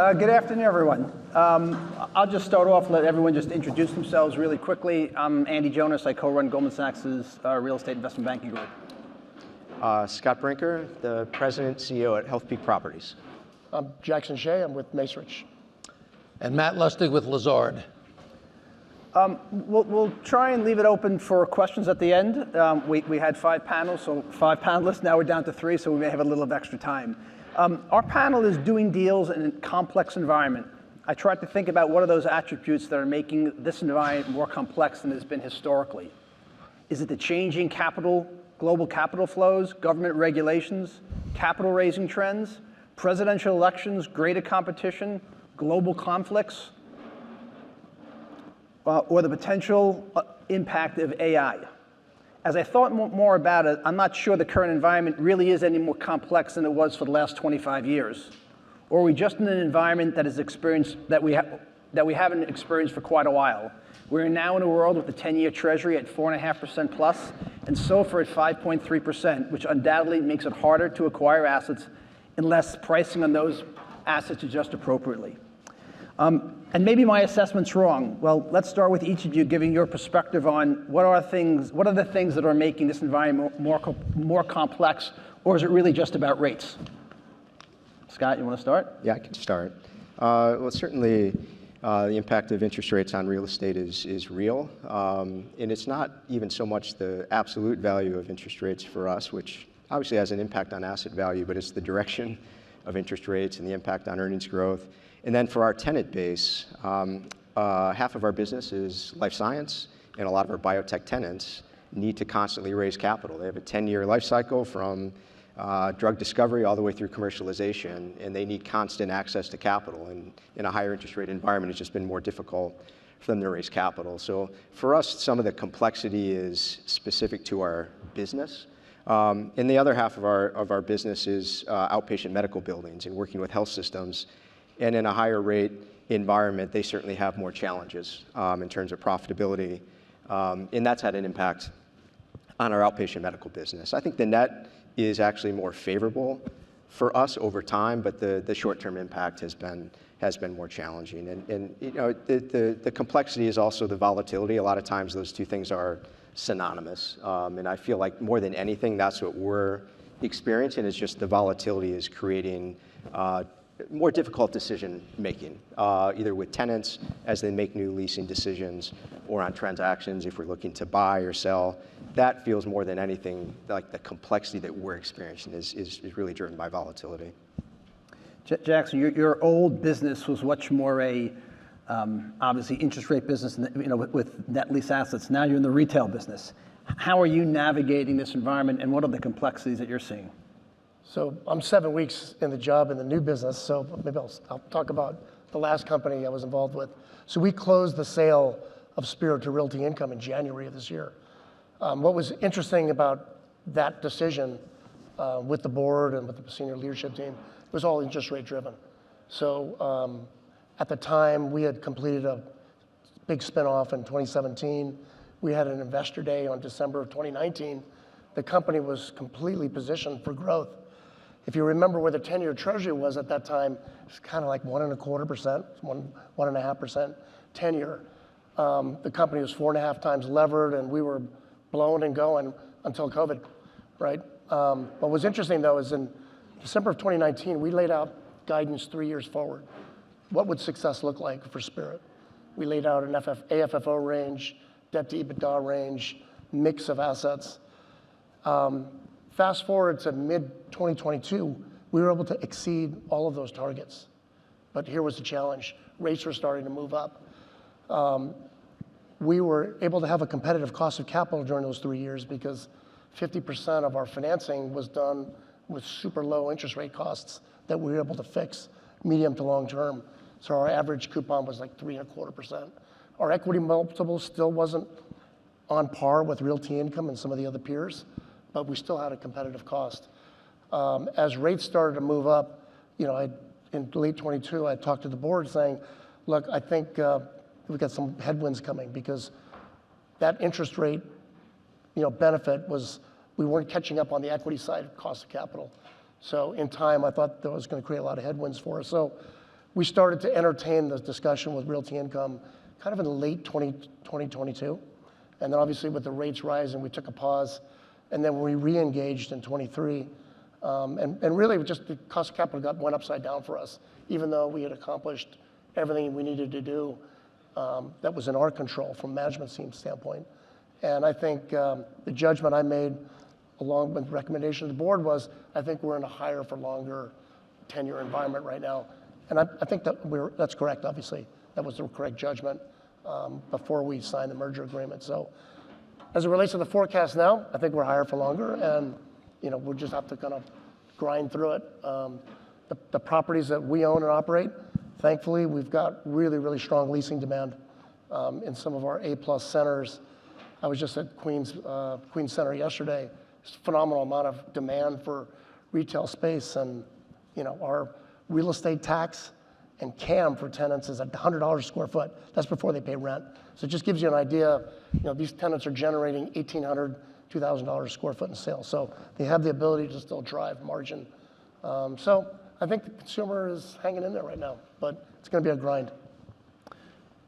Good afternoon, everyone. I'll just start off, let everyone just introduce themselves really quickly. I'm Andy Jonas. I co-run Goldman Sachs' real estate investment banking group. Brinker, the president CEO at Healthpeak Properties. I'm Hsieh. I'm with Macerich. And Matt Lustig with Lazard. We'll try and leave it open for questions at the end. We had 5 panels, so 5 panelists. Now we're down to 3, so we may have a little of extra time. Our panel is doing deals in a complex environment. I tried to think about what are those attributes that are making this environment more complex than it's been historically. Is it the changing global capital flows, government regulations, capital raising trends, presidential elections, greater competition, global conflicts, or the potential impact of AI? As I thought more about it, I'm not sure the current environment really is any more complex than it was for the last 25 years. Or are we just in an environment that that we haven't experienced for quite a while? We're now in a world with the 10-year Treasury at 4.5% plus, and SOFR at 5.3%, which undoubtedly makes it harder to acquire assets unless pricing on those assets is just appropriately. And maybe my assessment's wrong. Well, let's start with each of you giving your perspective on what are the things that are making this environment more complex, or is it really just about rates? Scott, you want to start? Yeah, I can start. Well, certainly the impact of interest rates on real estate is real. And it's not even so much the absolute value of interest rates for us, which obviously has an impact on asset value, but it's the direction of interest rates and the impact on earnings growth. And then for our tenant base, half of our business is life science, and a lot of our biotech tenants need to constantly raise capital. They have a 10-year life cycle from drug discovery all the way through commercialization, and they need constant access to capital. And in a higher interest rate environment, it's just been more difficult for them to raise capital. So for us, some of the complexity is specific to our business. And the other half of our business is outpatient medical buildings and working with health systems. And in a higher rate environment, they certainly have more challenges in terms of profitability. And that's had an impact on our outpatient medical business. I think the net is actually more favorable for us over time, but the short-term impact has been more challenging. And you know, the complexity is also the volatility. A lot of times those two things are synonymous. And I feel like more than anything, that's what we're experiencing, is just the volatility is creating more difficult decision making, either with tenants as they make new leasing decisions or on transactions if we're looking to buy or sell. That feels more than anything like the complexity that we're experiencing is really driven by volatility. Jackson, your old business was much more obviously interest rate business, with net lease assets. Now you're in the retail business. How are you navigating this environment, and what are the complexities that you're seeing? So I'm 7 weeks in the job in the new business, so maybe I'll talk about the last company I was involved with. So we closed the sale of Spirit to Realty Income in January of this year. What was interesting about that decision with the board and with the senior leadership team was all interest rate driven. So at the time, we had completed a big spinoff in 2017. We had an investor day on December of 2019. The company was completely positioned for growth. If you remember where the 10-year Treasury was at that time, it's kind of like 1.25%, 1.5% 10-year. The company was 4.5 times levered, and we were blowing and going until COVID, right? What was interesting though is in December of 2019, we laid out guidance 3 years forward. What would success look like for Spirit? We laid out an AFFO range, debt to EBITDA range, mix of assets. Fast forward to mid-2022, we were able to exceed all of those targets. But here was the challenge. Rates were starting to move up. We were able to have a competitive cost of capital during those 3 years because 50% of our financing was done with super low interest rate costs that we were able to fix medium to long term. So our average coupon was like 3.25%. Our equity multiple still wasn't on par with Realty Income and some of the other peers, but we still had a competitive cost. As rates started to move up, in late 22, I talked to the board saying, look, I think we've got some headwinds coming because that interest rate, benefit was, we weren't catching up on the equity side of cost of capital. So in time, I thought that was going to create a lot of headwinds for us. So we started to entertain the discussion with Realty Income kind of in late 2022. And then obviously with the rates rising, we took a pause, and then we re-engaged in 23. And really just the cost of capital went upside down for us, even though we had accomplished everything we needed to do that was in our control from a management team standpoint. And I think the judgment I made along with the recommendation of the board was, I think we're in a higher for longer 10-year environment right now. And I think that that's correct, obviously. That was the correct judgment before we signed the merger agreement. So as it relates to the forecast now, I think we're higher for longer, and we'll just have to kind of grind through it. The properties that we own and operate, thankfully, we've got really, really strong leasing demand in some of our A-plus centers. I was just at Queens Center yesterday. There's a phenomenal amount of demand for retail space, and our real estate tax and CAM for tenants is at $100 a square foot. That's before they pay rent. So it just gives you an idea. These tenants are generating $1,800, $2,000 a square foot in sales. So they have the ability to still drive margin. So I think the consumer is hanging in there right now, but it's going to be a grind.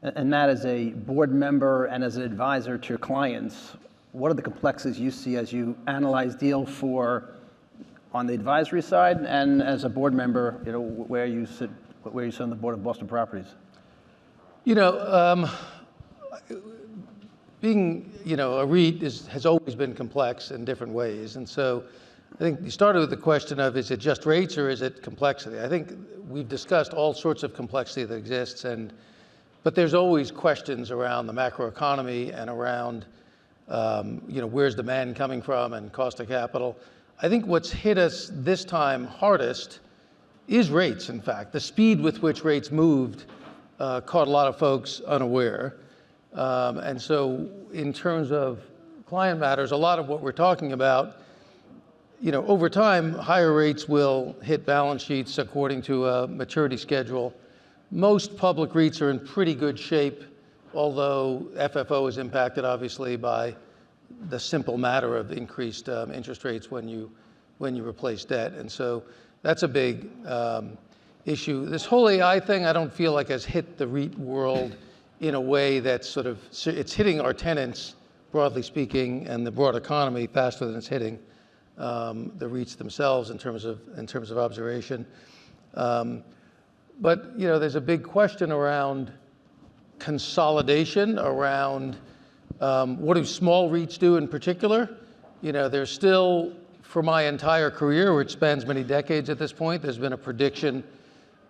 And Matt, as a board member and as an advisor to your clients, what are the complexities you see as you analyze deal on the advisory side, and as a board member, where you sit on the board of Boston Properties? Being a REIT has always been complex in different ways, and so I think you started with the question of, is it just rates or is it complexity? I think we've discussed all sorts of complexity that exists, but there's always questions around the macroeconomy and around where's demand coming from and cost of capital. I think what's hit us this time hardest is rates, in fact. The speed with which rates moved caught a lot of folks unaware. And so in terms of client matters, a lot of what we're talking about, over time, higher rates will hit balance sheets according to a maturity schedule. Most public REITs are in pretty good shape, although FFO is impacted obviously by the simple matter of increased interest rates when you replace debt. And so that's a big issue. This whole AI thing, I don't feel like has hit the REIT world in a way that's it's hitting our tenants, broadly speaking, and the broad economy faster than it's hitting the REITs themselves in terms of observation. But there's a big question around consolidation, around what do small REITs do in particular? There's still, for my entire career, which spans many decades at this point, there's been a prediction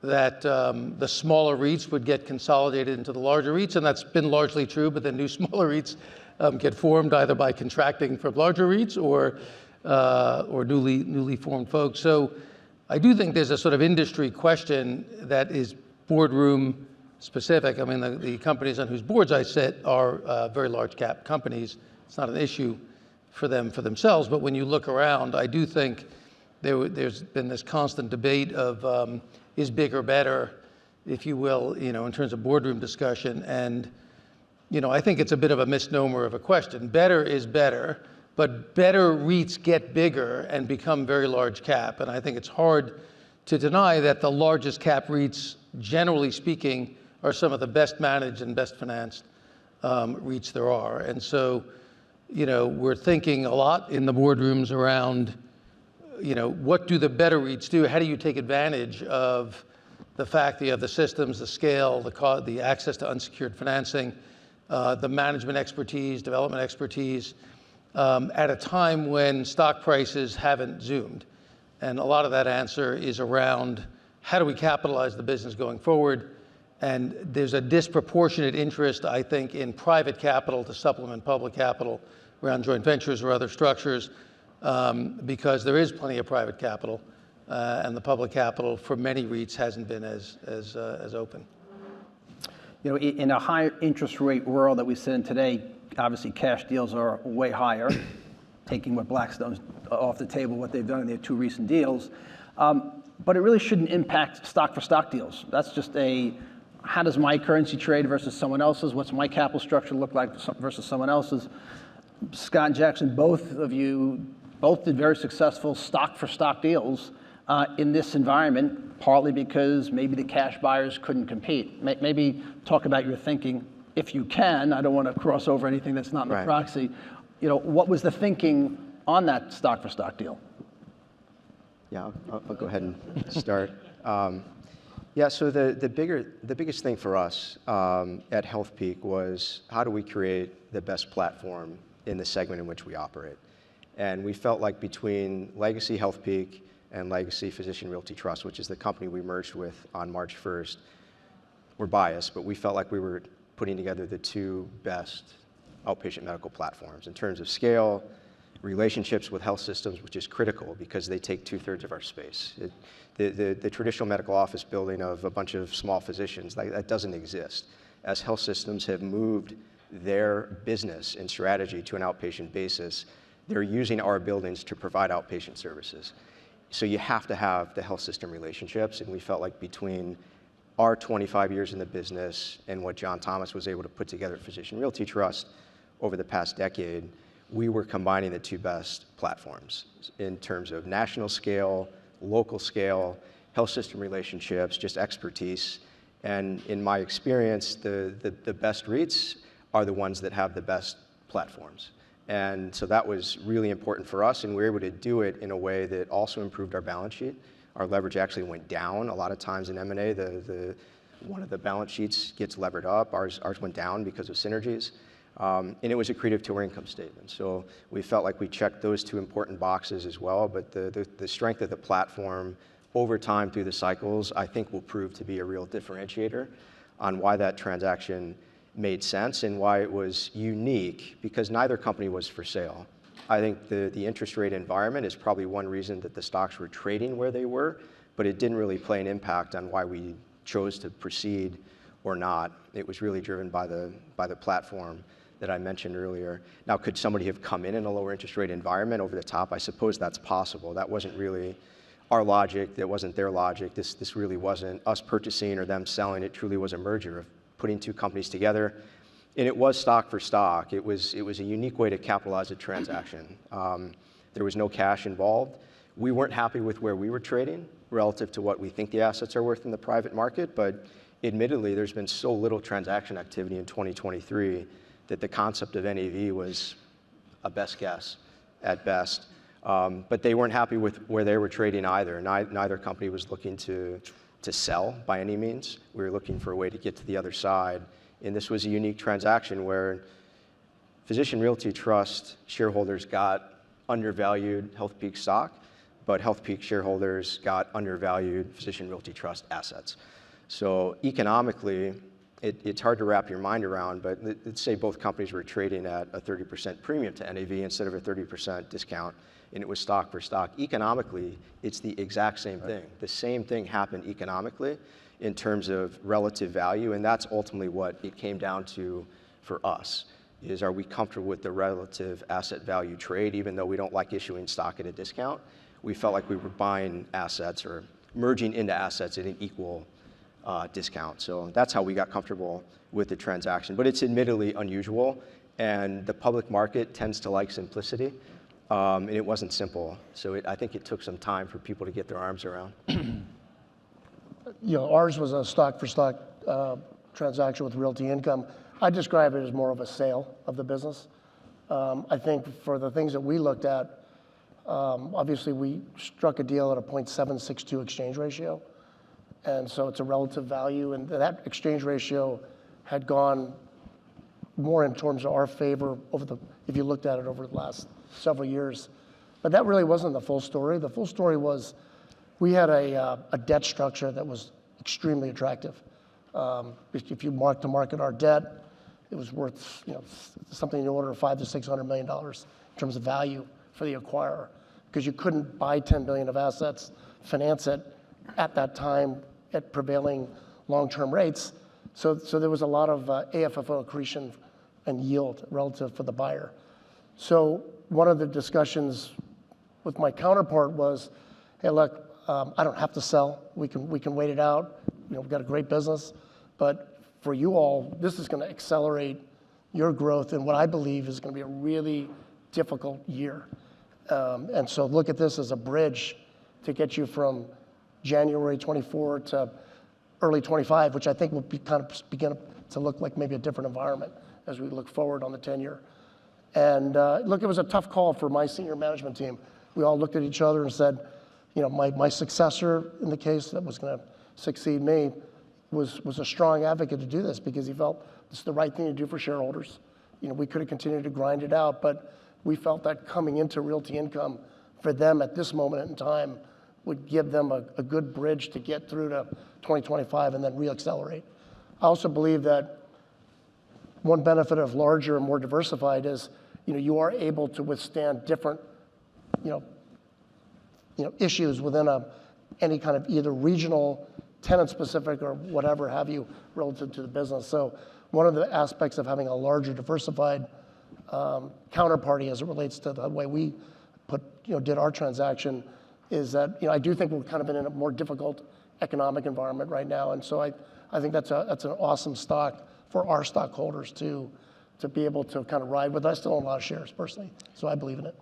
that the smaller REITs would get consolidated into the larger REITs, and that's been largely true, but then new smaller REITs get formed either by contracting from larger REITs or newly formed folks. So I do think there's a sort of industry question that is boardroom specific. I mean, the companies on whose boards I sit are very large cap companies. It's not an issue for them for themselves, but when you look around, I do think there's been this constant debate of is bigger better, if you will, in terms of boardroom discussion. And, I think it's a bit of a misnomer of a question. Better is better, but better REITs get bigger and become very large cap. And I think it's hard to deny that the largest cap REITs, generally speaking, are some of the best managed and best financed REITs there are. And so, we're thinking a lot in the boardrooms around, what do the better REITs do? How do you take advantage of the fact that you have the systems, the scale, the access to unsecured financing, the management expertise, development expertise, at a time when stock prices haven't zoomed? And a lot of that answer is around how do we capitalize the business going forward? And there's a disproportionate interest, I think, in private capital to supplement public capital around joint ventures or other structures, because there is plenty of private capital, and the public capital for many REITs hasn't been as open. In a high interest rate world that we sit in today, obviously cash deals are way higher, taking what Blackstone's off the table, what they've done in their two recent deals. But it really shouldn't impact stock for stock deals. That's just how does my currency trade versus someone else's? What's my capital structure look like versus someone else's? Scott and Jackson, both of you did very successful stock for stock deals. in this environment, partly because maybe the cash buyers couldn't compete. Maybe talk about your thinking, if you can. I don't want to cross over anything that's not in the Right. proxy. What was the thinking on that stock for stock deal? Yeah, I'll go ahead and start. Yeah, so the biggest thing for us at Healthpeak was how do we create the best platform in the segment in which we operate? And we felt like between Legacy Healthpeak and Legacy Physician Realty Trust, which is the company we merged with on March 1st, we're biased, but we felt like we were putting together the two best outpatient medical platforms in terms of scale, relationships with health systems, which is critical because they take 2/3 of our space. The traditional medical office building of a bunch of small physicians, that doesn't exist. As health systems have moved their business and strategy to an outpatient basis, they're using our buildings to provide outpatient services. So you have to have the health system relationships, and we felt like between our 25 years in the business and what John Thomas was able to put together at Physician Realty Trust over the past decade, we were combining the two best platforms in terms of national scale, local scale, health system relationships, just expertise. And in my experience, the best REITs are the ones that have the best platforms. And so that was really important for us, and we were able to do it in a way that also improved our balance sheet. Our leverage actually went down. A lot of times in M&A, one of the balance sheets gets levered up. Ours went down because of synergies. And it was accretive to our income statement. So we felt like we checked those two important boxes as well, but the strength of the platform over time through the cycles, I think will prove to be a real differentiator on why that transaction made sense and why it was unique, because neither company was for sale. I think the interest rate environment is probably one reason that the stocks were trading where they were, but it didn't really play an impact on why we chose to proceed or not. It was really driven by the platform that I mentioned earlier. Now, could somebody have come in a lower interest rate environment over the top? I suppose that's possible. That wasn't really our logic. That wasn't their logic. This really wasn't us purchasing or them selling. It truly was a merger of putting two companies together. And it was stock for stock. It was a unique way to capitalize a transaction. There was no cash involved. We weren't happy with where we were trading relative to what we think the assets are worth in the private market, but admittedly, there's been so little transaction activity in 2023 that the concept of NAV was a best guess at best. But they weren't happy with where they were trading either. Neither company was looking to sell by any means. We were looking for a way to get to the other side. And this was a unique transaction where Physician Realty Trust shareholders got undervalued Healthpeak stock, but Healthpeak shareholders got undervalued Physician Realty Trust assets. So economically, it's hard to wrap your mind around, but let's say both companies were trading at a 30% premium to NAV instead of a 30% discount, and it was stock for stock. Economically, it's the exact same thing. The same thing happened economically in terms of relative value, and that's ultimately what it came down to for us, is are we comfortable with the relative asset value trade, even though we don't like issuing stock at a discount? We felt like we were buying assets or merging into assets at an equal discount. So that's how we got comfortable with the transaction. But it's admittedly unusual, and the public market tends to like simplicity, and it wasn't simple. So I think it took some time for people to get their arms around. Ours was a stock for stock transaction with Realty Income. I describe it as more of a sale of the business. I think for the things that we looked at, obviously we struck a deal at a 0.762 exchange ratio. And so it's a relative value, and that exchange ratio had gone more in terms of our favor if you looked at it over the last several years. But that really wasn't the full story. The full story was we had a debt structure that was extremely attractive. If you mark to market our debt, it was worth something in the order of $500 to $600 million in terms of value for the acquirer, because you couldn't buy $10 billion of assets, finance it at that time at prevailing long-term rates. So there was a lot of AFFO accretion and yield relative for the buyer. So one of the discussions with my counterpart was, hey, look, I don't have to sell. We can wait it out. We've got a great business, but for you all, this is going to accelerate your growth in what I believe is going to be a really difficult year. And so look at this as a bridge to get you from January 24 to early 25, which I think will be kind of begin to look like maybe a different environment as we look forward on the 10-year. And look, it was a tough call for my senior management team. We all looked at each other and said, my successor in the case that was going to succeed me was a strong advocate to do this because he felt this is the right thing to do for shareholders. We could have continued to grind it out, but we felt that coming into Realty Income for them at this moment in time would give them a good bridge to get through to 2025 and then reaccelerate. I also believe that one benefit of larger and more diversified is, you are able to withstand different, issues within any kind of either regional, tenant-specific, or whatever have you relative to the business. So one of the aspects of having a larger, diversified counterparty as it relates to the way we did our transaction is that I do think we're kind of in a more difficult economic environment right now, and so I think that's an awesome stock for our stockholders to be able to kind of ride with. I still own a lot of shares personally, so I believe in it.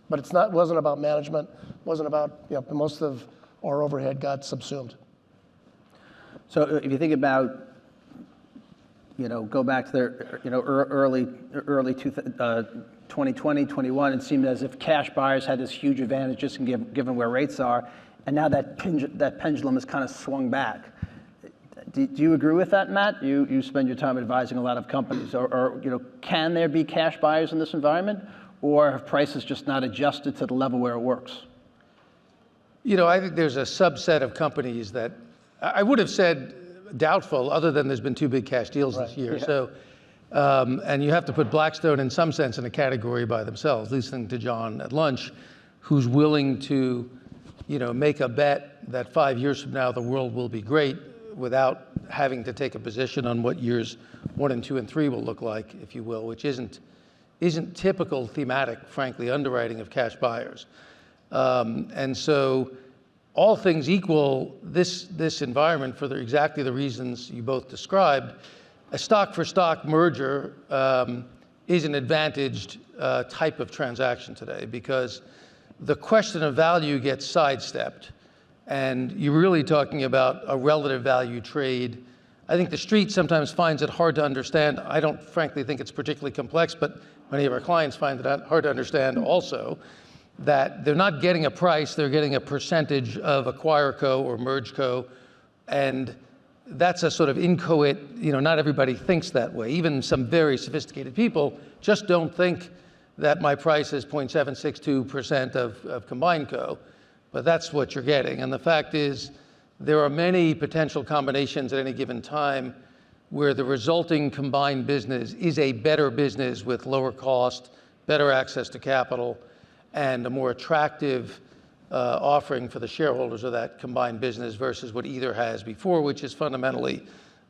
But it wasn't about management, wasn't about, most of our overhead got subsumed. So if you think about, go back to the, early 2020, 21, it seemed as if cash buyers had this huge advantage just given where rates are, and now that pendulum has kind of swung back. Do you agree with that, Matt? You spend your time advising a lot of companies, or can there be cash buyers in this environment, or have prices just not adjusted to the level where it works? I think there's a subset of companies that I would have said doubtful, other than there's been two big cash deals this year. Yeah. So, and you have to put Blackstone in some sense in a category by themselves. Listening to John at lunch, who's willing to, make a bet that 5 years from now the world will be great without having to take a position on what years 1 and 2 and 3 will look like, if you will, which isn't typical thematic, frankly, underwriting of cash buyers. And so all things equal, this environment, for exactly the reasons you both described, a stock-for-stock merger is an advantaged type of transaction today because the question of value gets sidestepped. And you're really talking about a relative value trade. I think the street sometimes finds it hard to understand. I don't frankly think it's particularly complex, but many of our clients find it hard to understand also, that they're not getting a price, they're getting a percentage of acquire co or merge co. And that's a sort of inchoate, not everybody thinks that way. Even some very sophisticated people just don't think that my price is 0.762% of combined co. But that's what you're getting. And the fact is, there are many potential combinations at any given time where the resulting combined business is a better business with lower cost, better access to capital, and a more attractive offering for the shareholders of that combined business versus what either has before, which is fundamentally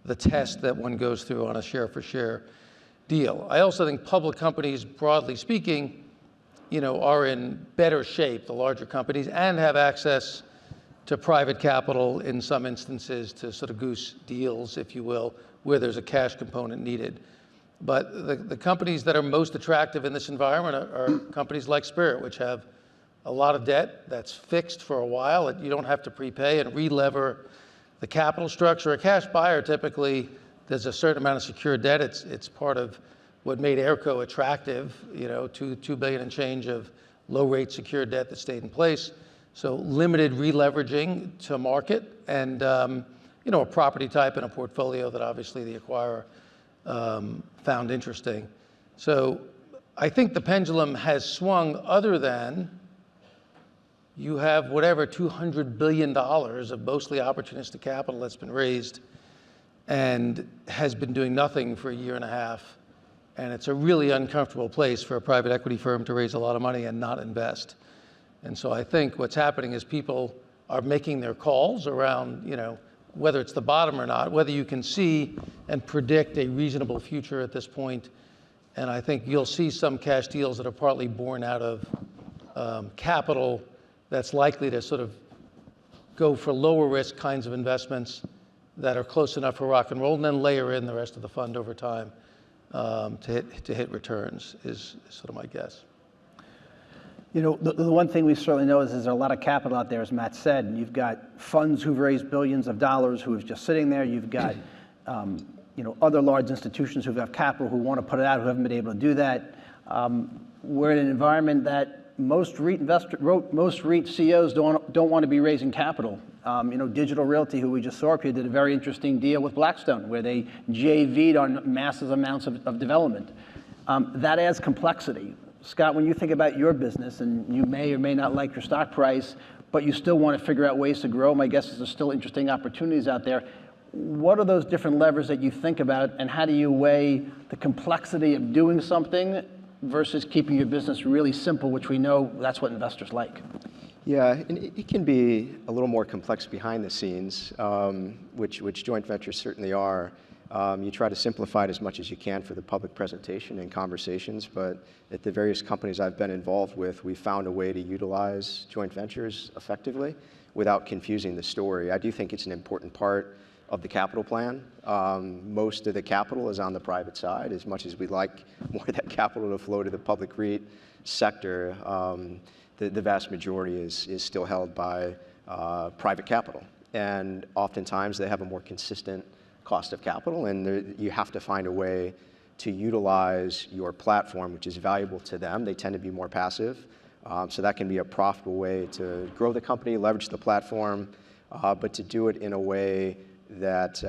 the test that one goes through on a share-for-share deal. I also think public companies, broadly speaking, are in better shape, the larger companies, and have access to private capital in some instances to sort of goose deals, if you will, where there's a cash component needed. But the companies that are most attractive in this environment are companies like Spirit, which have a lot of debt that's fixed for a while. You don't have to prepay and re-lever the capital structure. A cash buyer typically, there's a certain amount of secured debt. It's part of what made Airco attractive, $2 billion and change of low rate secured debt that stayed in place. So limited re-leveraging to market and, a property type and a portfolio that obviously the acquirer found interesting. So I think the pendulum has swung other than you have whatever $200 billion of mostly opportunistic capital that's been raised and has been doing nothing for a year and a half. And it's a really uncomfortable place for a private equity firm to raise a lot of money and not invest. And so I think what's happening is people are making their calls around, whether it's the bottom or not, whether you can see and predict a reasonable future at this point. And I think you'll see some cash deals that are partly born out of capital that's likely to sort of go for lower risk kinds of investments that are close enough for rock and roll, and then layer in the rest of the fund over time to hit returns is sort of my guess. You know, the one thing we certainly know is there's a lot of capital out there, as Matt said. And you've got funds who've raised billions of dollars who are just sitting there. You've got other large institutions who have capital who want to put it out who haven't been able to do that. We're in an environment that most REIT CEOs don't want to be raising capital. Digital Realty, who we just saw up here, did a very interesting deal with Blackstone where they JV'd on massive amounts of development. That adds complexity. Scott, when you think about your business, and you may or may not like your stock price, but you still want to figure out ways to grow, my guess is there's still interesting opportunities out there. What are those different levers that you think about, and how do you weigh the complexity of doing something versus keeping your business really simple, which we know that's what investors like? Yeah, and it can be a little more complex behind the scenes, which joint ventures certainly are. You try to simplify it as much as you can for the public presentation and conversations, but at the various companies I've been involved with, we found a way to utilize joint ventures effectively without confusing the story. I do think it's an important part of the capital plan. Most of the capital is on the private side. As much as we'd like more of that capital to flow to the public REIT sector, the vast majority is still held by private capital. And oftentimes they have a more consistent cost of capital, and you have to find a way to utilize your platform, which is valuable to them. They tend to be more passive. So that can be a profitable way to grow the company, leverage the platform, but to do it in a way that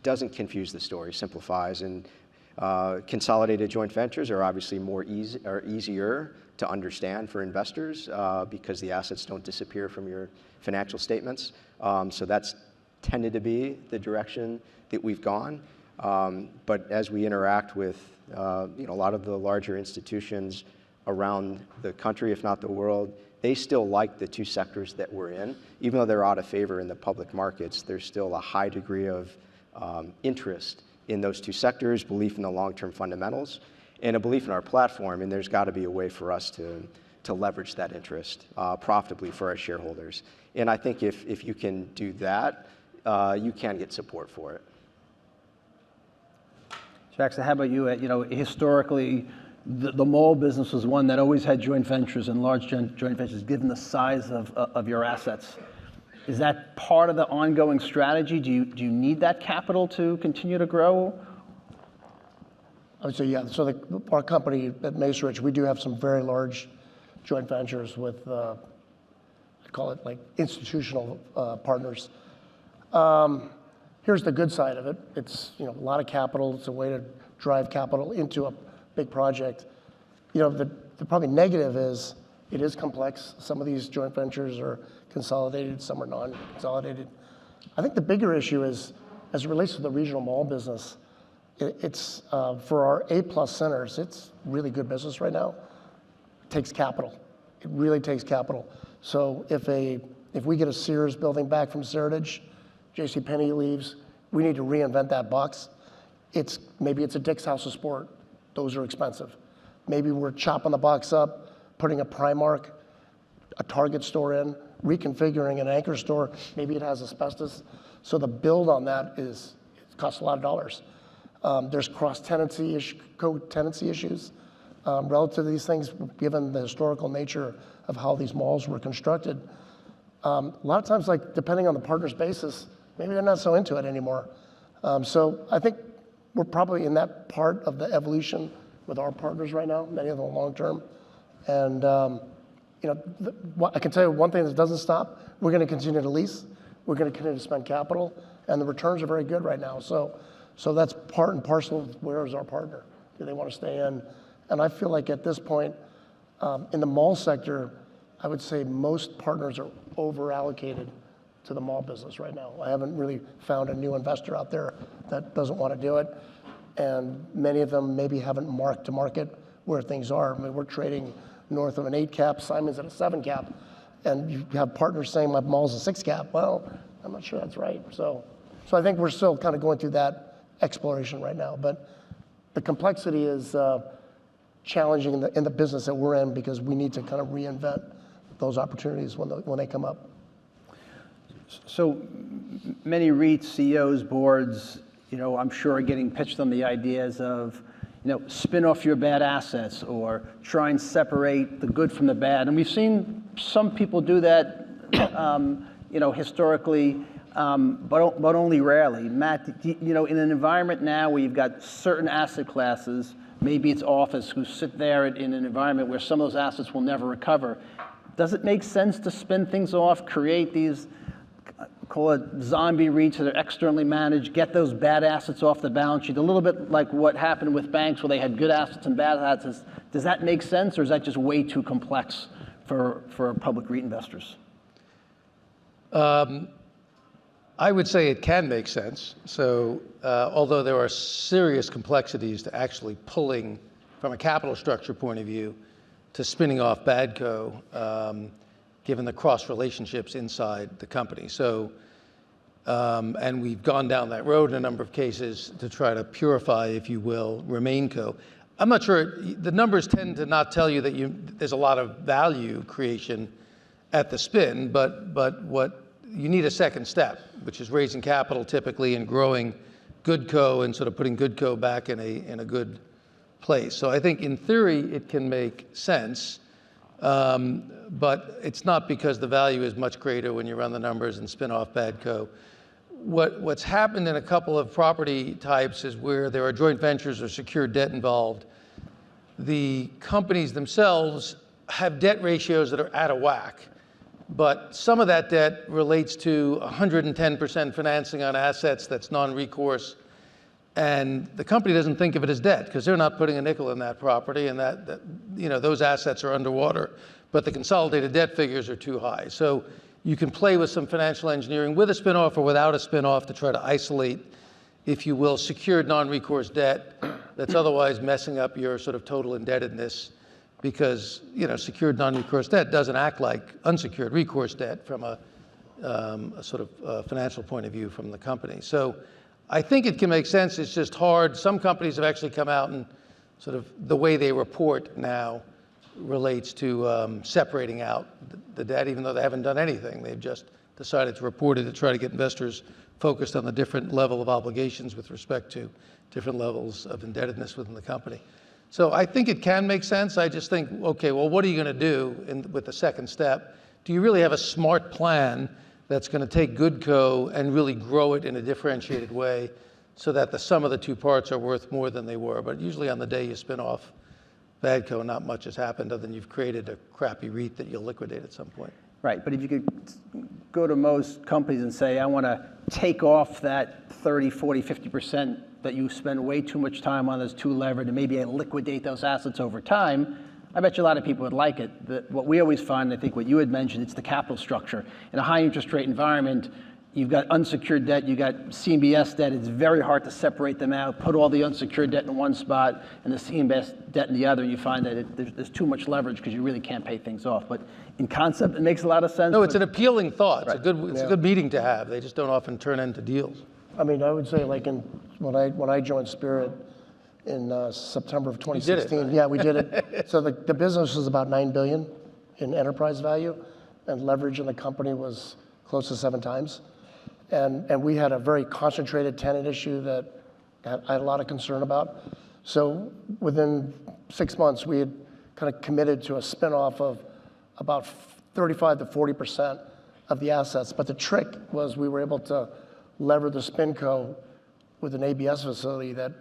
doesn't confuse the story, simplifies. And consolidated joint ventures are obviously easier to understand for investors because the assets don't disappear from your financial statements. So that's tended to be the direction that we've gone. But as we interact with a lot of the larger institutions around the country, if not the world, they still like the two sectors that we're in. Even though they're out of favor in the public markets, there's still a high degree of interest in those two sectors, belief in the long-term fundamentals, and a belief in our platform. And there's got to be a way for us to leverage that interest profitably for our shareholders. And I think if you can do that, you can get support for it. Schack, so how about you? Historically, the mall business was one that always had joint ventures and large joint ventures, given the size of your assets. Is that part of the ongoing strategy? Do you need that capital to continue to grow? I would say, yeah. So our company at Macerich, we do have some very large joint ventures with, I call it like institutional partners. Here's the good side of it. It's a lot of capital. It's a way to drive capital into a big project. The probably negative is it is complex. Some of these joint ventures are consolidated, some are non-consolidated. I think the bigger issue is, as it relates to the regional mall business, it's for our A+ centers, it's really good business right now. It takes capital. It really takes capital. So if we get a Sears building back from Seritage, JCPenney leaves, we need to reinvent that box. Maybe it's a Dick's House of Sport. Those are expensive. Maybe we're chopping the box up, putting a Primark, a Target store in, reconfiguring an anchor store. Maybe it has asbestos. So the build on that it costs a lot of dollars. There's co-tenancy issues relative to these things, given the historical nature of how these malls were constructed. A lot of times, depending on the partner's basis, maybe they're not so into it anymore. So I think we're probably in that part of the evolution with our partners right now, many of them long term. And I can tell you one thing that doesn't stop. We're going to continue to lease. We're going to continue to spend capital, and the returns are very good right now. So that's part and parcel of where is our partner? Do they want to stay in? And I feel like at this point, in the mall sector, I would say most partners are over-allocated to the mall business right now. I haven't really found a new investor out there that doesn't want to do it. And many of them maybe haven't marked to market where things are. I mean, we're trading north of an 8 cap, Simon's at a 7 cap, and you have partners saying my mall's a 6 cap. Well, I'm not sure that's right. So I think we're still kind of going through that exploration right now. But the complexity is challenging in the business that we're in, because we need to kind of reinvent those opportunities when they come up. So many REIT CEOs, boards, I'm sure are getting pitched on the ideas of, spin off your bad assets or try and separate the good from the bad. And we've seen some people do that, historically, but only rarely. Matt, in an environment now where you've got certain asset classes, maybe it's office, who sit there in an environment where some of those assets will never recover, does it make sense to spin things off, create these, call it zombie REITs that are externally managed, get those bad assets off the balance sheet, a little bit like what happened with banks where they had good assets and bad assets? Does that make sense, or is that just way too complex for public REIT investors? I would say it can make sense. So although there are serious complexities to actually pulling, from a capital structure point of view, to spinning off Badco, given the cross relationships inside the company. So, and we've gone down that road in a number of cases to try to purify, if you will, RemainCo. I'm not sure, the numbers tend to not tell you that there's a lot of value creation at the spin, but what you need a second step, which is raising capital typically and growing GoodCo and sort of putting GoodCo back in a good place. So I think in theory it can make sense, but it's not because the value is much greater when you run the numbers and spin off Badco. What's happened in a couple of property types is where there are joint ventures or secured debt involved, the companies themselves have debt ratios that are out of whack. But some of that debt relates to 110% financing on assets that's non-recourse. And the company doesn't think of it as debt because they're not putting a nickel in that property, and those assets are underwater. But the consolidated debt figures are too high. So you can play with some financial engineering with a spinoff or without a spinoff to try to isolate, if you will, secured non-recourse debt that's otherwise messing up your sort of total indebtedness, because secured non-recourse debt doesn't act like unsecured recourse debt from a sort of financial point of view from the company. So I think it can make sense. It's just hard. Some companies have actually come out and sort of the way they report now relates to separating out the debt, even though they haven't done anything. They've just decided to report it to try to get investors focused on the different level of obligations with respect to different levels of indebtedness within the company. So I think it can make sense. I just think, okay, well, what are you going to do with the second step? Do you really have a smart plan that's going to take GoodCo and really grow it in a differentiated way so that the sum of the two parts are worth more than they were? But usually on the day you spin off Badco, not much has happened other than you've created a crappy REIT that you'll liquidate at some point. Right, but if you could go to most companies and say, I want to take off that 30, 40, 50% that you spend way too much time on as too levered, and maybe I liquidate those assets over time, I bet you a lot of people would like it. What we always find, I think what you had mentioned, it's the capital structure. In a high interest rate environment, you've got unsecured debt, you've got CMBS debt. It's very hard to separate them out, put all the unsecured debt in one spot and the CMBS debt in the other, and you find that there's too much leverage because you really can't pay things off. But in concept, it makes a lot of sense. No, it's an appealing thought. Right. It's a good meeting to have. They just don't often turn into deals. I mean, I would say like when I joined Spirit in September of 2016. You did it, right? Yeah, we did it. So the business was about $9 billion in enterprise value, and leverage in the company was close to 7 times. And we had a very concentrated tenant issue that I had a lot of concern about. So within 6 months, we had kind of committed to a spinoff of about 35 to 40% of the assets. But the trick was we were able to lever the SpinCo with an ABS facility that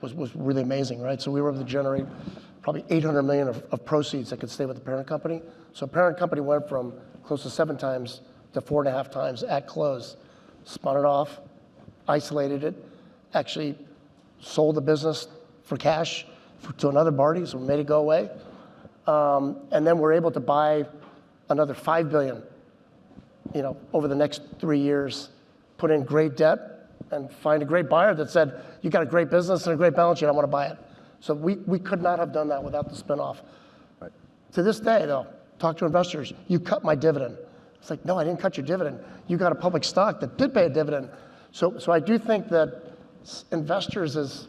was really amazing, right? So we were able to generate probably $800 million of proceeds that could stay with the parent company. So parent company went from close to 7 times to 4.5 times at close. Spun it off, isolated it, actually sold the business for cash to another party, so we made it go away. And then we're able to buy another $5 billion, over the next 3 years, put in great debt, and find a great buyer that said, you got a great business and a great balance sheet, I want to buy it. So we could not have done that without the spinoff. Right. To this day, though, talk to investors, you cut my dividend. It's like, no, I didn't cut your dividend. You got a public stock that did pay a dividend. So I do think that investors, as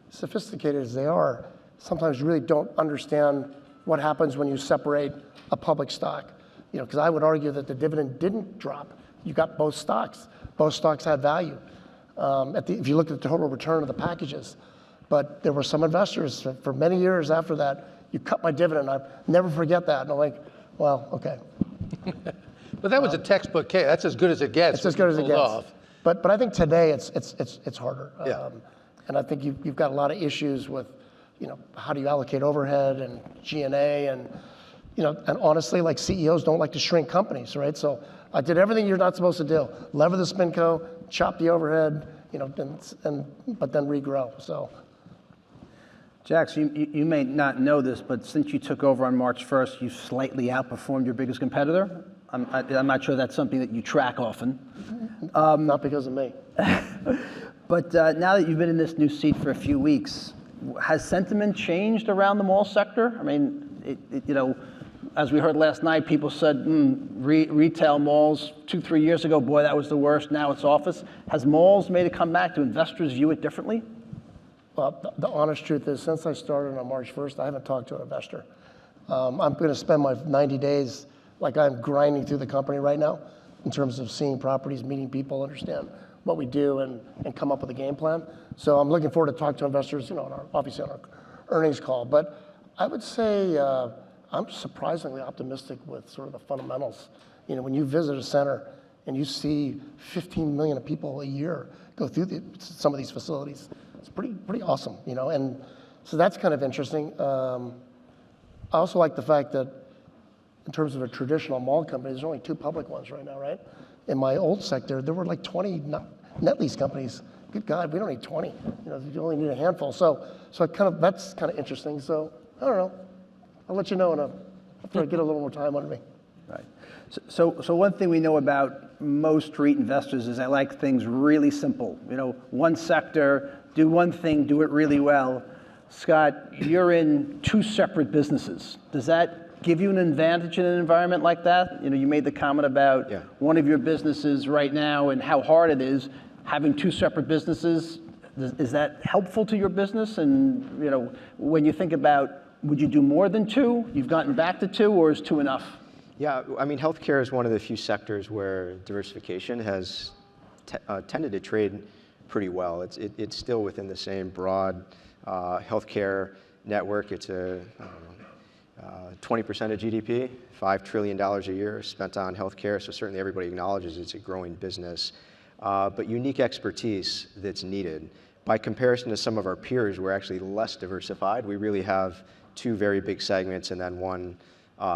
sophisticated as they are, sometimes really don't understand what happens when you separate a public stock. Because I would argue that the dividend didn't drop. You got both stocks. Both stocks had value. If you look at the total return of the packages, But there were some investors for many years after that, you cut my dividend. I'll never forget that. And I'm like, well, okay. But that was a textbook case. That's as good as it gets. It's as good as it gets. Off. But I think today it's harder. Yeah. And I think you've got a lot of issues with, how do you allocate overhead and G&A and, and honestly, like CEOs don't like to shrink companies, right? So I did everything you're not supposed to do. Lever the SpinCo, chop the overhead, but then regrow, so. Jax, you may not know this, but since you took over on March 1st, you've slightly outperformed your biggest competitor. I'm not sure that's something that you track often. Not because of me. But now that you've been in this new seat for a few weeks, has sentiment changed around the mall sector? I mean, as we heard last night, people said retail malls 2-3 years ago, boy, that was the worst. Now it's office. Has malls made a comeback? Do investors view it differently? Well, the honest truth is, since I started on March 1st, I haven't talked to an investor. I'm going to spend my 90 days like I'm grinding through the company right now in terms of seeing properties, meeting people, understand what we do, and come up with a game plan. So I'm looking forward to talk to investors, obviously on our earnings call. But I would say I'm surprisingly optimistic with sort of the fundamentals. When you visit a center and you see 15 million people a year go through some of these facilities, it's pretty awesome, and so that's kind of interesting. I also like the fact that in terms of a traditional mall company, there's only 2 public ones right now, right? In my old sector, there were like 20 net lease companies. Good God, we don't need 20. You only need a handful. So that's kind of interesting. So I don't know. I'll let you know after I get a little more time under me. Right. So one thing we know about most REIT investors is they like things really simple. One sector, do one thing, do it really well. Scott, you're in 2 separate businesses. Does that give you an advantage in an environment like that? You made the comment about one of your businesses right now and how hard it is. Having 2 separate businesses, is that helpful to your business? And when you think about, would you do more than 2? You've gotten back to 2, or is 2 enough? Yeah, I mean, healthcare is one of the few sectors where diversification has tended to trade pretty well. It's still within the same broad healthcare network. It's 20% of GDP, $5 trillion a year spent on healthcare. So certainly everybody acknowledges it's a growing business, but unique expertise that's needed. By comparison to some of our peers, we're actually less diversified. We really have 2 very big segments and then one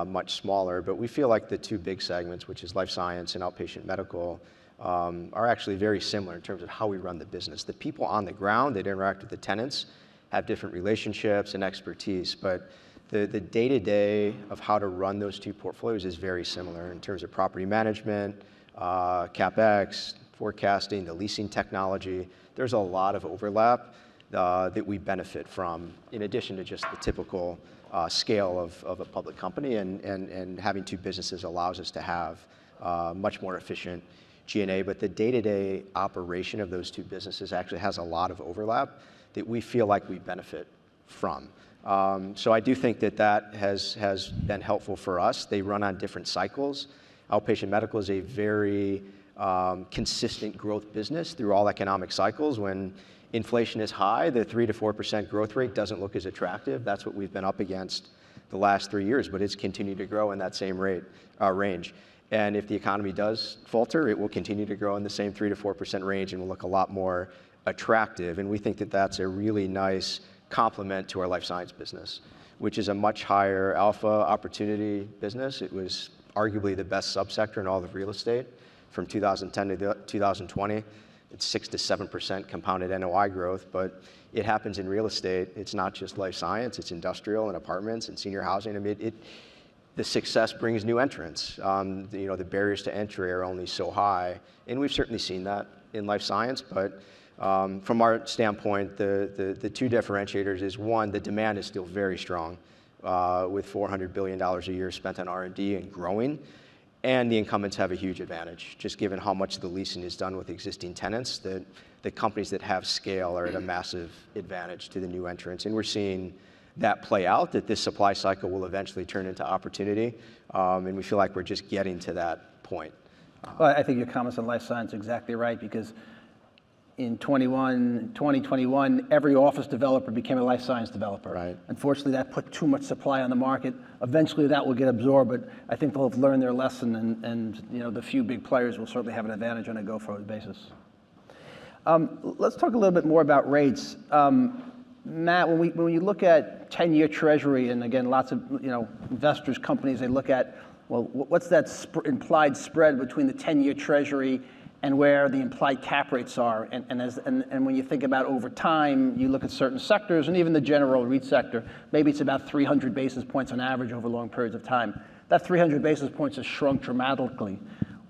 much smaller, but we feel like the 2 big segments, which is life science and outpatient medical, are actually very similar in terms of how we run the business. The people on the ground that interact with the tenants have different relationships and expertise, but the day-to-day of how to run those 2 portfolios is very similar in terms of property management, CapEx, forecasting, the leasing technology. There's a lot of overlap that we benefit from, in addition to just the typical scale of a public company, and having 2 businesses allows us to have much more efficient G&A, but the day-to-day operation of those 2 businesses actually has a lot of overlap that we feel like we benefit from. So I do think that has been helpful for us. They run on different cycles. Outpatient medical is a very consistent growth business through all economic cycles. When inflation is high, the 3 to 4% growth rate doesn't look as attractive. That's what we've been up against the last 3 years, but it's continued to grow in that same range. And if the economy does falter, it will continue to grow in the same 3 to 4% range and will look a lot more attractive. And we think that that's a really nice complement to our life science business, which is a much higher alpha opportunity business. It was arguably the best subsector in all of real estate from 2010 to 2020. It's 6 to 7% compounded NOI growth, but it happens in real estate. It's not just life science, it's industrial and apartments and senior housing. I mean, the success brings new entrants. The barriers to entry are only so high, and we've certainly seen that in life science, but from our standpoint, the 2 differentiators is, one, the demand is still very strong, with $400 billion a year spent on R&D and growing, and the incumbents have a huge advantage, just given how much the leasing is done with existing tenants. The companies that have scale are at a massive advantage to the new entrants, and we're seeing that play out, that this supply cycle will eventually turn into opportunity, and we feel like we're just getting to that point. Well, I think your comments on life science are exactly right, because in 2021, every office developer became a life science developer. Right. Unfortunately, that put too much supply on the market. Eventually, that will get absorbed, but I think they'll have learned their lesson, and the few big players will certainly have an advantage on a go-forward basis. Let's talk a little bit more about rates. Matt, when you look at 10-year Treasury, and again, lots of investors, companies, they look at, well, what's that implied spread between the 10-year Treasury and where the implied cap rates are, and when you think about over time, you look at certain sectors, and even the general REIT sector, maybe it's about 300 basis points on average over long periods of time. That 300 basis points has shrunk dramatically.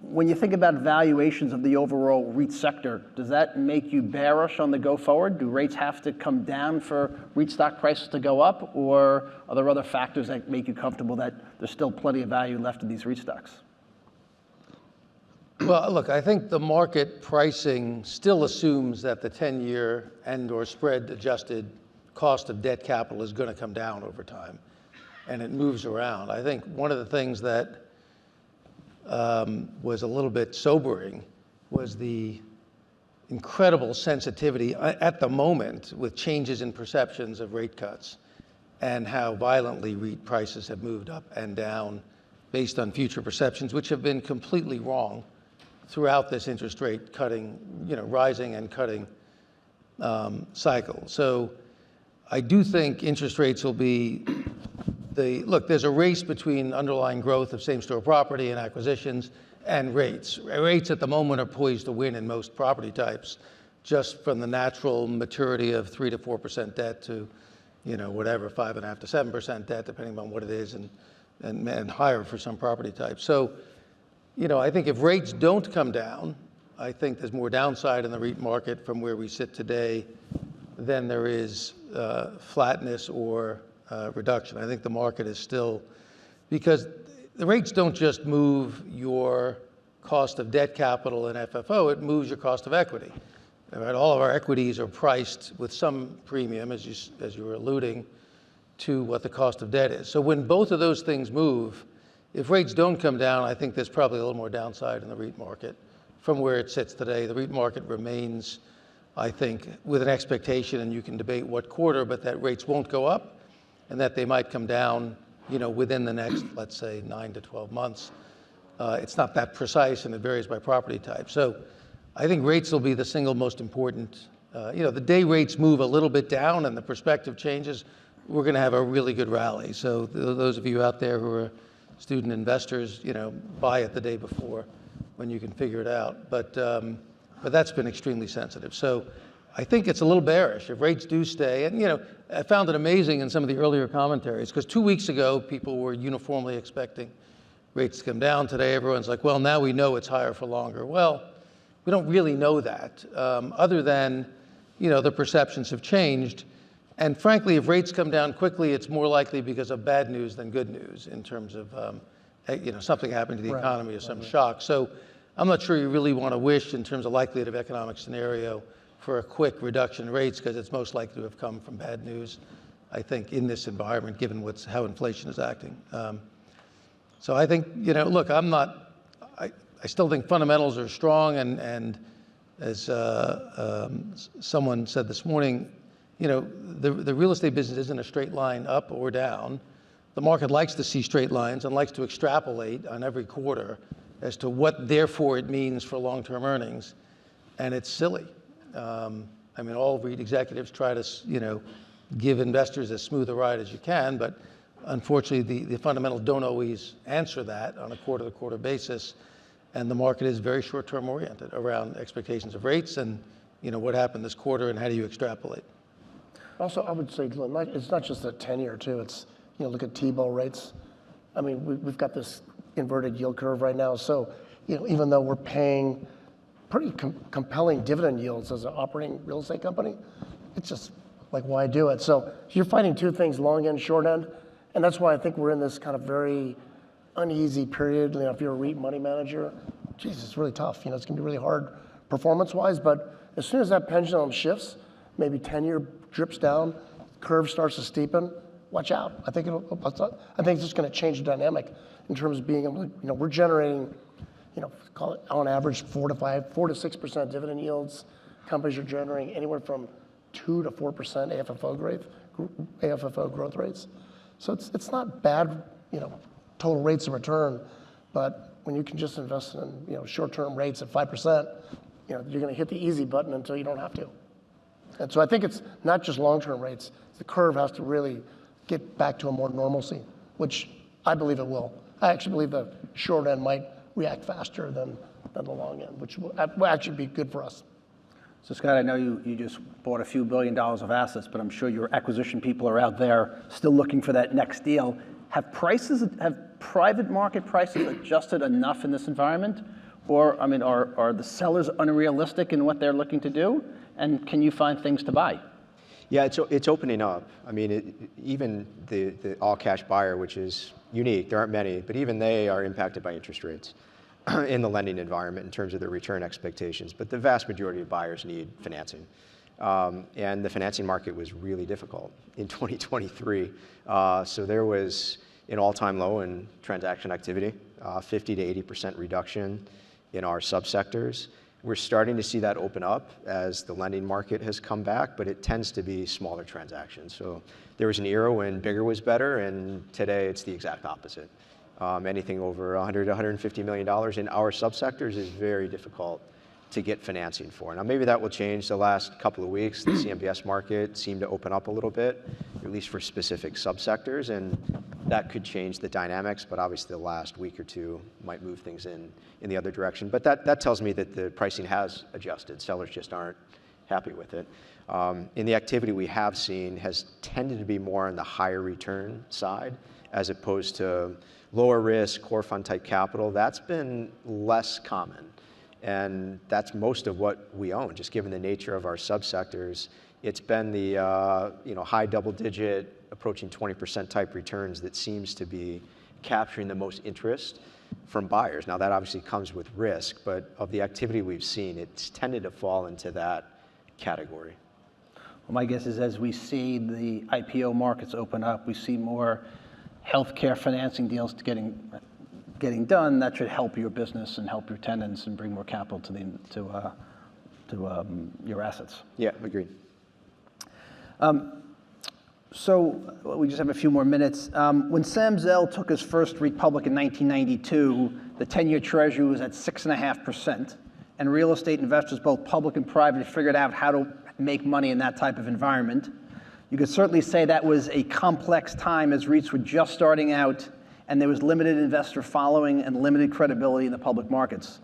When you think about valuations of the overall REIT sector, does that make you bearish on the go forward? Do rates have to come down for REIT stock prices to go up, or are there other factors that make you comfortable that there's still plenty of value left in these REIT stocks? Well, look, I think the market pricing still assumes that the 10-year and/or spread-adjusted cost of debt capital is going to come down over time, and it moves around. I think one of the things that was a little bit sobering was the incredible sensitivity at the moment with changes in perceptions of rate cuts and how violently REIT prices have moved up and down based on future perceptions, which have been completely wrong throughout this interest rate cutting, rising and cutting cycle. So I do think interest rates will be look, there's a race between underlying growth of same-store property and acquisitions and rates. Rates at the moment are poised to win in most property types, just from the natural maturity of 3 to 4% debt to, whatever, 5.5 to 7% debt, depending on what it is, and higher for some property types. So, I think if rates don't come down, I think there's more downside in the REIT market from where we sit today than there is flatness or reduction. I think the market is still, because the rates don't just move your cost of debt capital and FFO, it moves your cost of equity. Right? All of our equities are priced with some premium, as you were alluding, to what the cost of debt is. So when both of those things move, if rates don't come down, I think there's probably a little more downside in the REIT market from where it sits today. The REIT market remains, I think, with an expectation, and you can debate what quarter, but that rates won't go up and that they might come down, within the next, let's say, 9 to 12 months. It's not that precise, and it varies by property type. So I think rates will be the single most important. The day rates move a little bit down and the perspective changes, we're going to have a really good rally. So those of you out there who are student investors, buy it the day before when you can figure it out. But that's been extremely sensitive. So I think it's a little bearish if rates do stay. And I found it amazing in some of the earlier commentaries, because 2 weeks ago people were uniformly expecting rates to come down. Today everyone's like, well, now we know it's higher for longer. Well, we don't really know that, other than the perceptions have changed. And frankly, if rates come down quickly, it's more likely because of bad news than good news in terms of something happened to the economy or some shock. So I'm not sure you really want to wish in terms of likelihood of economic scenario for a quick reduction in rates, because it's most likely to have come from bad news, I think, in this environment, given how inflation is acting. So I think, look, I still think fundamentals are strong, and as someone said this morning, the real estate business isn't a straight line up or down. The market likes to see straight lines and likes to extrapolate on every quarter as to what therefore it means for long-term earnings, and it's silly. All REIT executives try to, give investors as smooth a ride as you can, but unfortunately the fundamentals don't always answer that on a quarter-to-quarter basis, and the market is very short-term oriented around expectations of rates and, what happened this quarter and how do you extrapolate. Also, I would say it's not just a 10-year too. It's, look at T-bill rates. We've got this inverted yield curve right now. So, even though we're paying pretty compelling dividend yields as an operating real estate company, it's just like, why do it? So you're fighting two things, long end, short end. And that's why I think we're in this kind of very uneasy period. If you're a REIT money manager, geez, it's really tough. It's going to be really hard performance-wise. But as soon as that pendulum shifts, maybe 10-year drips down, curve starts to steepen, watch out. I think it's just going to change the dynamic in terms of being able to, we're generating, call it on average 4 to 6% dividend yields. companies are generating anywhere from 2 to 4% AFFO growth rates. So it's not bad, total rates of return, but when you can just invest in short-term rates at 5%, you're going to hit the easy button until you don't have to. And so I think it's not just long-term rates. The curve has to really get back to a more normalcy, which I believe it will. I actually believe the short end might react faster than the long end, which will actually be good for us. So Scott, I know you just bought a few $1 billion of assets, but I'm sure your acquisition people are out there still looking for that next deal. Have private market prices adjusted enough in this environment? Or, are the sellers unrealistic in what they're looking to do? And can you find things to buy? Yeah, it's opening up. Even the all-cash buyer, which is unique, there aren't many, but even they are impacted by interest rates in the lending environment in terms of their return expectations. But the vast majority of buyers need financing. And the financing market was really difficult in 2023. So there was an all-time low in transaction activity, 50 to 80% reduction in our subsectors. We're starting to see that open up as the lending market has come back, but it tends to be smaller transactions. So there was an era when bigger was better, and today it's the exact opposite. Anything over $100 to $150 million in our subsectors is very difficult to get financing for. Now, maybe that will change the last couple of weeks. The CMBS market seemed to open up a little bit, at least for specific subsectors, and that could change the dynamics, but obviously the last week or two might move things in the other direction. But that tells me that the pricing has adjusted. Sellers just aren't happy with it. And the activity we have seen has tended to be more on the higher return side, as opposed to lower risk, core fund type capital. That's been less common. And that's most of what we own, just given the nature of our subsectors. It's been the high double digit, approaching 20% type returns that seems to be capturing the most interest from buyers. Now that obviously comes with risk, but of the activity we've seen, it's tended to fall into that category. Well, my guess is as we see the IPO markets open up, we see more healthcare financing deals getting done. That should help your business and help your tenants and bring more capital to your assets. Yeah, agreed. So we just have a few more minutes. When Sam Zell took his first REIT public in 1992, the 10-year treasury was at 6.5%, and real estate investors, both public and private, figured out how to make money in that type of environment. You could certainly say that was a complex time as REITs were just starting out, and there was limited investor following and limited credibility in the public markets.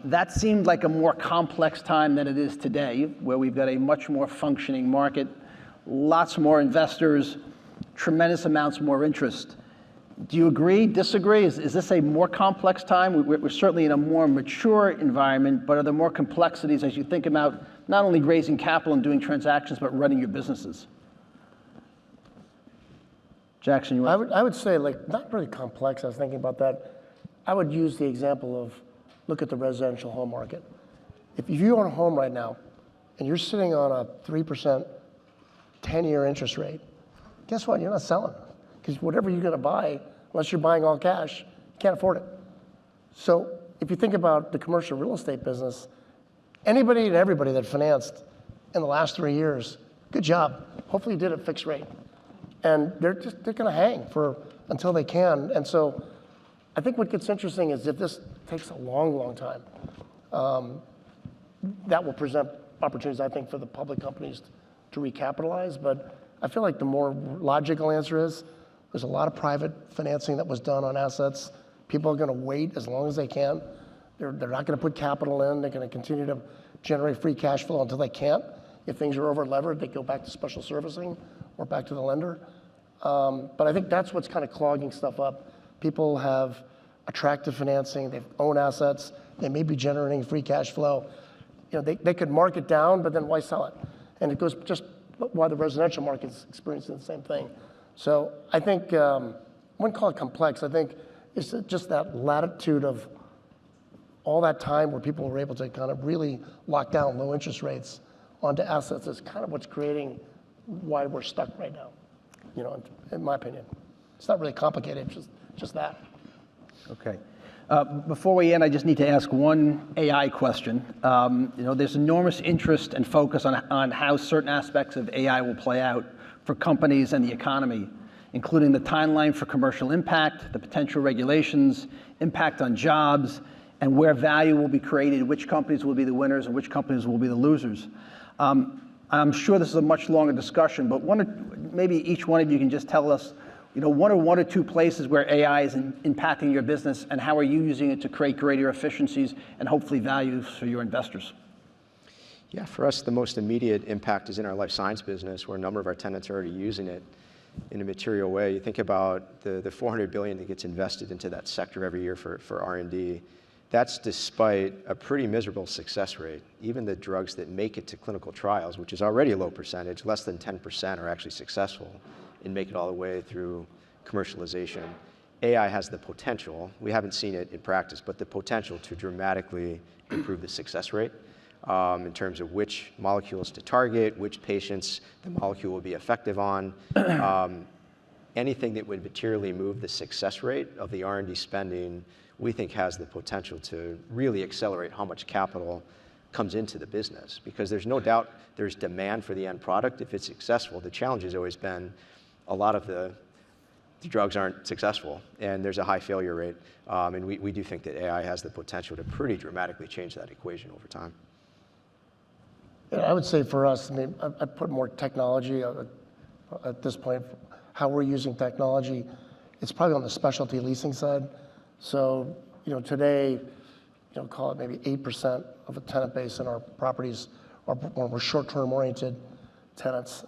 That seemed like a more complex time than it is today, where we've got a much more functioning market, lots more investors, tremendous amounts more interest. Do you agree, disagree? Is this a more complex time? We're certainly in a more mature environment, but are there more complexities as you think about not only raising capital and doing transactions, but running your businesses? Jackson, you want? I would say, not really complex. I was thinking about that. I would use the example of look at the residential home market. If you own a home right now and you're sitting on a 3% 10-year interest rate, guess what? You're not selling. Because whatever you're going to buy, unless you're buying all cash, you can't afford it. So if you think about the commercial real estate business, anybody and everybody that financed in the last 3 years, good job. Hopefully you did it fixed rate. And they're going to hang until they can. And so I think what gets interesting is if this takes a long, long time, that will present opportunities, I think, for the public companies to recapitalize. But I feel like the more logical answer is there's a lot of private financing that was done on assets. People are going to wait as long as they can. They're not going to put capital in. They're going to continue to generate free cash flow until they can't. If things are over-levered, they go back to special servicing or back to the lender. But I think that's what's kind of clogging stuff up. People have attractive financing. They own assets. They may be generating free cash flow. They could mark it down, but then why sell it? And it goes just why the residential market's experiencing the same thing. So I think, I wouldn't call it complex. I think it's just that latitude of all that time where people were able to kind of really lock down low interest rates onto assets is kind of what's creating why we're stuck right now, in my opinion. It's not really complicated, just that. Okay. Before we end, I just need to ask one AI question. There's enormous interest and focus on how certain aspects of AI will play out for companies and the economy, including the timeline for commercial impact, the potential regulations, impact on jobs, and where value will be created, which companies will be the winners and which companies will be the losers. I'm sure this is a much longer discussion, but maybe each one of you can just tell us, one or two places where AI is impacting your business, and how are you using it to create greater efficiencies and hopefully values for your investors? Yeah, for us, the most immediate impact is in our life science business, where a number of our tenants are already using it in a material way. You think about the $400 billion that gets invested into that sector every year for R&D. That's despite a pretty miserable success rate. Even the drugs that make it to clinical trials, which is already a low percentage, less than 10% are actually successful and make it all the way through commercialization. AI has the potential, we haven't seen it in practice, but the potential to dramatically improve the success rate in terms of which molecules to target, which patients the molecule will be effective on. Anything that would materially move the success rate of the R&D spending, we think has the potential to really accelerate how much capital comes into the business, because there's no doubt there's demand for the end product if it's successful. The challenge has always been a lot of the drugs aren't successful, and there's a high failure rate. And we do think that AI has the potential to pretty dramatically change that equation over time. Yeah, I would say for us, I put more technology at this point, how we're using technology. It's probably on the specialty leasing side. So, today, call it maybe 8% of a tenant base in our properties are short-term oriented tenants.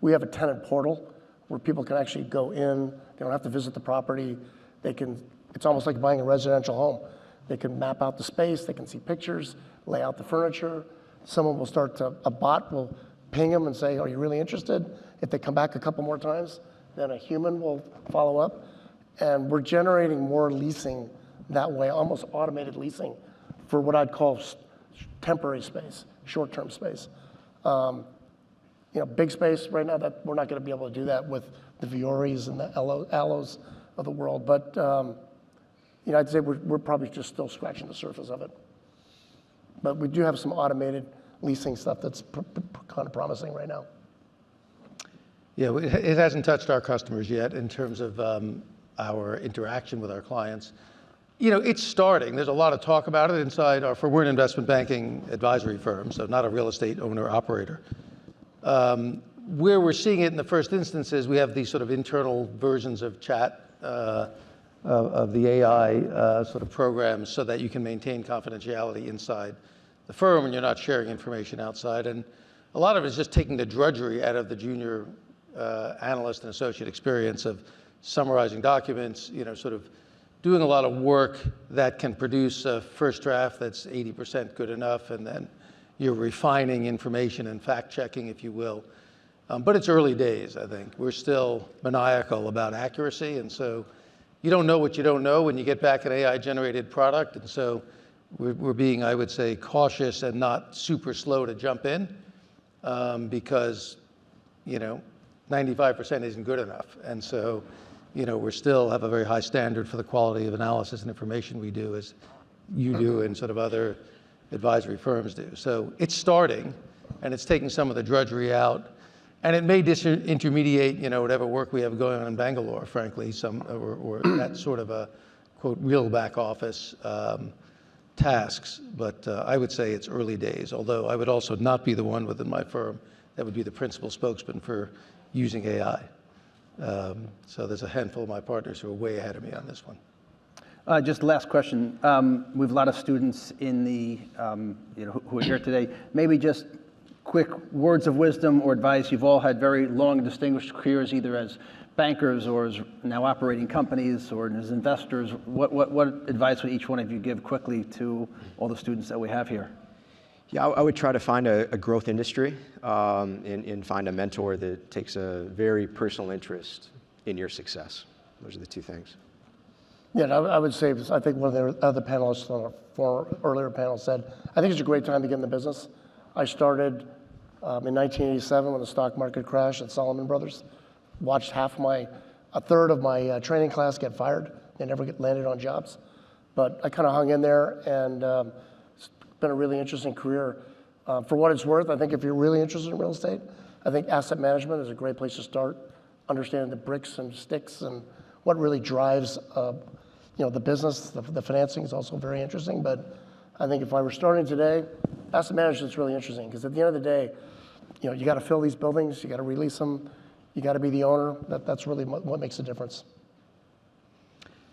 We have a tenant portal where people can actually go in. They don't have to visit the property. It's almost like buying a residential home. They can map out the space. They can see pictures, lay out the furniture. A bot will ping them and say, are you really interested? If they come back a couple more times, then a human will follow up. And we're generating more leasing that way, almost automated leasing for what I'd call temporary space, short-term space. Big space right now, that we're not going to be able to do that with the Vioris and the Allos of the world. But I'd say we're probably just still scratching the surface of it. But we do have some automated leasing stuff that's kind of promising right now. Yeah, it hasn't touched our customers yet in terms of our interaction with our clients. It's starting. There's a lot of talk about it inside we're an investment banking advisory firm, so not a real estate owner operator. Where we're seeing it in the first instance is we have these sort of internal versions of chat of the AI sort of programs so that you can maintain confidentiality inside the firm and you're not sharing information outside. And a lot of it is just taking the drudgery out of the junior analyst and associate experience of summarizing documents, sort of doing a lot of work that can produce a first draft that's 80% good enough, and then you're refining information and fact-checking, if you will. But it's early days, I think. We're still maniacal about accuracy, and so you don't know what you don't know when you get back an AI-generated product, and so we're being, I would say, cautious and not super slow to jump in, because 95% isn't good enough. And so we still have a very high standard for the quality of analysis and information we do, as you do and sort of other advisory firms do. So it's starting, and it's taking some of the drudgery out, and it may disintermediate, whatever work we have going on in Bangalore, frankly, or that sort of a, quote, real back office tasks. But I would say it's early days, although I would also not be the one within my firm that would be the principal spokesman for using AI. So there's a handful of my partners who are way ahead of me on this one. Just last question. We have a lot of students in the, who are here today. Maybe just quick words of wisdom or advice. You've all had very long and distinguished careers, either as bankers or as now operating companies or as investors. What advice would each one of you give quickly to all the students that we have here? Yeah, I would try to find a growth industry and find a mentor that takes a very personal interest in your success. Those are the two things. Yeah, I would say, I think one of the other panelists on our earlier panel said, I think it's a great time to get in the business. I started in 1987 when the stock market crashed at Salomon Brothers. Watched a third of my training class get fired. They never landed on jobs. but I kind of hung in there, and it's been a really interesting career. For what it's worth, I think if you're really interested in real estate, I think asset management is a great place to start, understanding the bricks and sticks and what really drives the business. The financing is also very interesting, but I think if I were starting today, asset management is really interesting because at the end of the day, you got to fill these buildings, you got to release them, you got to be the owner. That's really what makes a difference.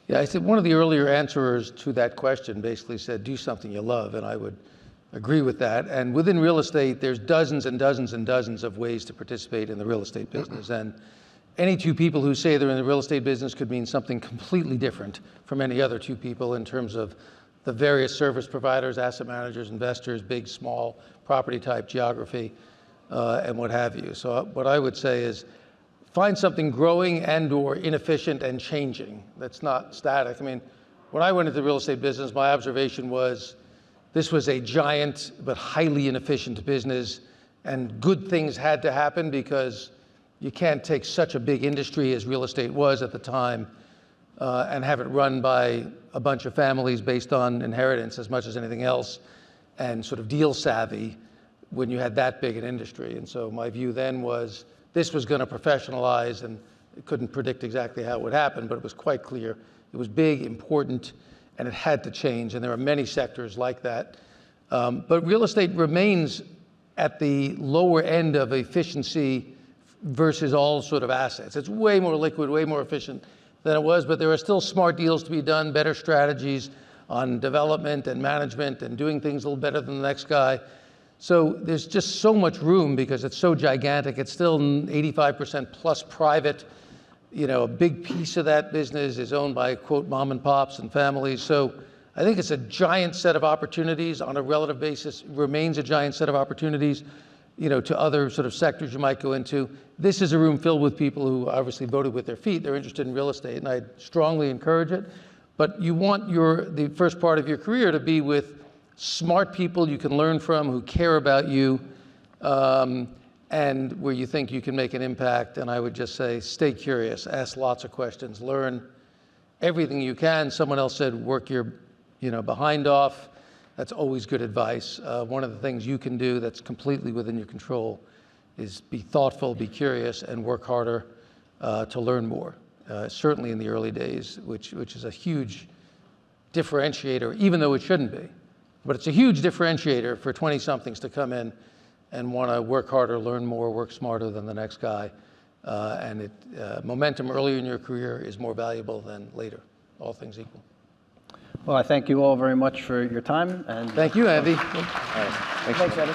Yeah, I said one of the earlier answerers to that question basically said, do something you love, and I would agree with that. And within real estate, there's dozens and dozens and dozens of ways to participate in the real estate business. And any two people who say they're in the real estate business could mean something completely different from any other two people in terms of the various service providers, asset managers, investors, big, small, property type, geography, and what have you. So what I would say is find something growing and or inefficient and changing that's not static. I mean, when I went into the real estate business, my observation was this was a giant but highly inefficient business, and good things had to happen because you can't take such a big industry as real estate was at the time and have it run by a bunch of families based on inheritance as much as anything else and sort of deal savvy when you had that big an industry. And so my view then was this was going to professionalize, and it couldn't predict exactly how it would happen, but it was quite clear. It was big, important, and it had to change, and there are many sectors like that. But real estate remains at the lower end of efficiency versus all sort of assets. It's way more liquid, way more efficient than it was, but there are still smart deals to be done, better strategies on development and management and doing things a little better than the next guy. So there's just so much room because it's so gigantic. It's still 85% plus private. A big piece of that business is owned by, quote, mom and pops and families. So I think it's a giant set of opportunities on a relative basis, remains a giant set of opportunities, to other sort of sectors you might go into. This is a room filled with people who obviously voted with their feet. They're interested in real estate, and I strongly encourage it. But you want the first part of your career to be with smart people you can learn from, who care about you, and where you think you can make an impact. And I would just say, stay curious, ask lots of questions, learn everything you can. Someone else said, work your behind off. That's always good advice. One of the things you can do that's completely within your control is be thoughtful, be curious, and work harder to learn more, certainly in the early days, which is a huge differentiator, even though it shouldn't be. But it's a huge differentiator for 20-somethings to come in and want to work harder, learn more, work smarter than the next guy. And momentum earlier in your career is more valuable than later, all things equal. Well, I thank you all very much for your time. And thank you, Andy. Thanks, Andy.